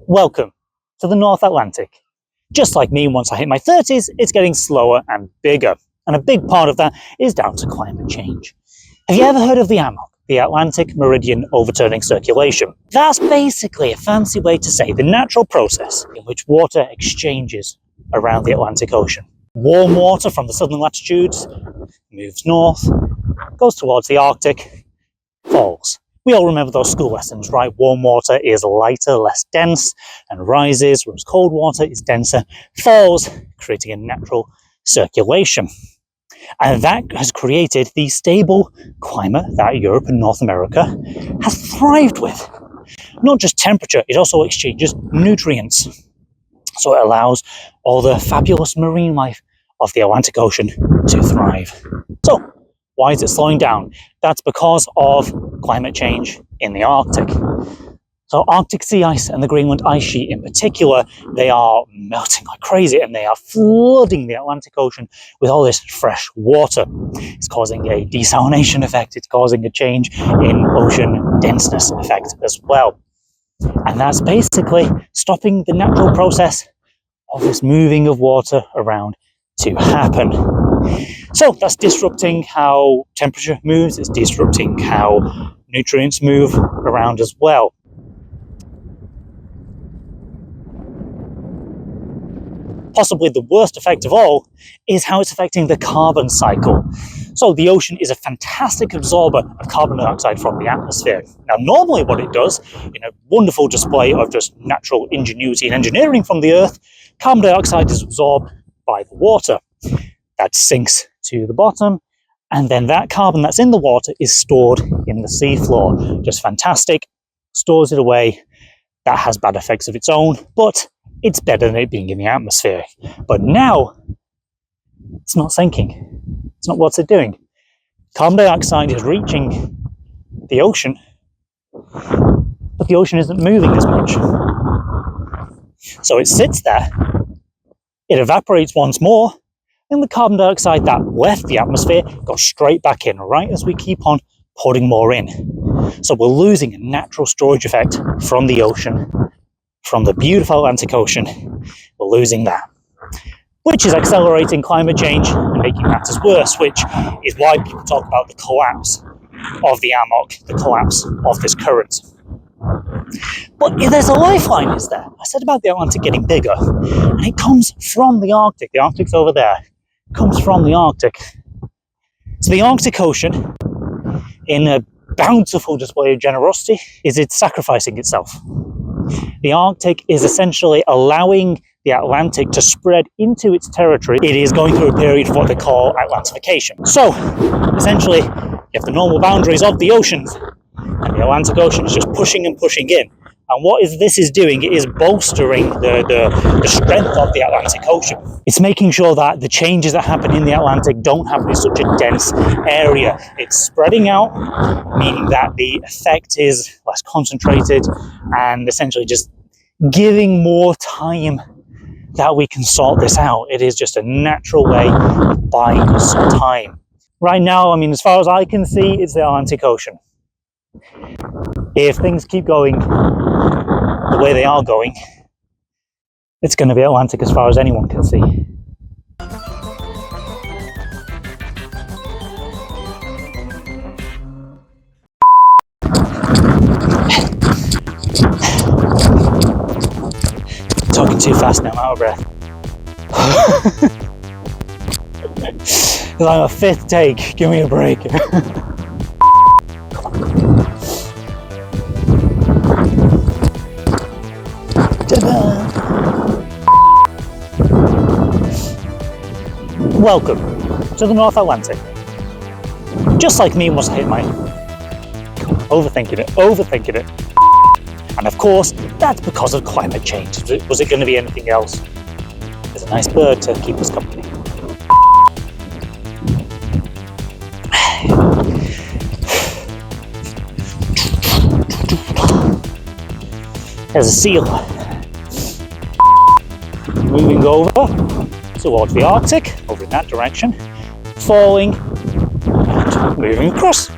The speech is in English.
Welcome to the North Atlantic. Just like me, once I hit my 30s, it's getting slower and bigger. And a big part of that is down to climate change. Have you ever heard of the AMOC, the Atlantic Meridian Overturning Circulation? That's basically a fancy way to say the natural process in which water exchanges around the Atlantic Ocean. Warm water from the southern latitudes moves north, goes towards the Arctic, falls. We all remember those school lessons, right? Warm water is lighter, less dense, and rises, whereas cold water is denser, falls, creating a natural circulation. And that has created the stable climate that Europe and North America has thrived with. Not just temperature, it also exchanges nutrients. So it allows all the fabulous marine life of the Atlantic Ocean to thrive. So, why is it slowing down? That's because of climate change in the Arctic. So Arctic sea ice and the Greenland ice sheet in particular, they are melting like crazy and they are flooding the Atlantic Ocean with all this fresh water. It's causing a desalination effect, it's causing a change in ocean denseness effect as well. And that's basically stopping the natural process of this moving of water around to happen. So that's disrupting how temperature moves, it's disrupting how nutrients move around as well. Possibly the worst effect of all is how it's affecting the carbon cycle. So the ocean is a fantastic absorber of carbon dioxide from the atmosphere. Now normally what it does, in a wonderful display of just natural ingenuity and engineering from the Earth, carbon dioxide is absorbed by the water. That sinks to the bottom, and then that carbon that's in the water is stored in the seafloor. Just fantastic, stores it away. That has bad effects of its own, but it's better than it being in the atmosphere. But now, it's not sinking. It's not what's it doing. Carbon dioxide is reaching the ocean, but the ocean isn't moving as much. So it sits there, it evaporates once more, and the carbon dioxide that left the atmosphere goes straight back in, right as we keep on putting more in. So we're losing a natural storage effect from the ocean, from the beautiful Atlantic Ocean. We're losing that, which is accelerating climate change and making matters worse, which is why people talk about the collapse of the AMOC, the collapse of this current. But there's a lifeline, is there? I said about the Atlantic getting bigger, and it comes from the Arctic. The Arctic's over there. It comes from the Arctic. So the Arctic Ocean, in a bountiful display of generosity, is it sacrificing itself. The Arctic is essentially allowing the Atlantic to spread into its territory. It is going through a period of what they call Atlantification. So, essentially, you have the normal boundaries of the oceans, and the Atlantic Ocean is just pushing and pushing in. And what this is doing, it is bolstering the strength of the Atlantic Ocean. It's making sure that the changes that happen in the Atlantic don't happen in such a dense area. It's spreading out, meaning that the effect is less concentrated and essentially just giving more time that we can sort this out. It is just a natural way of buying us some time. Right now, I mean, as far as I can see, it's the Atlantic Ocean. If things keep going the way they are going, it's going to be Atlantic as far as anyone can see. Talking too fast now, I'm out of breath. It's like a fifth take, give me a break. Welcome to the North Atlantic. Just like me once I hit my... Overthinking it. And of course, that's because of climate change. Was it going to be anything else? There's a nice bird to keep us company. There's a seal. Moving over towards the Arctic, over in that direction, falling and moving across.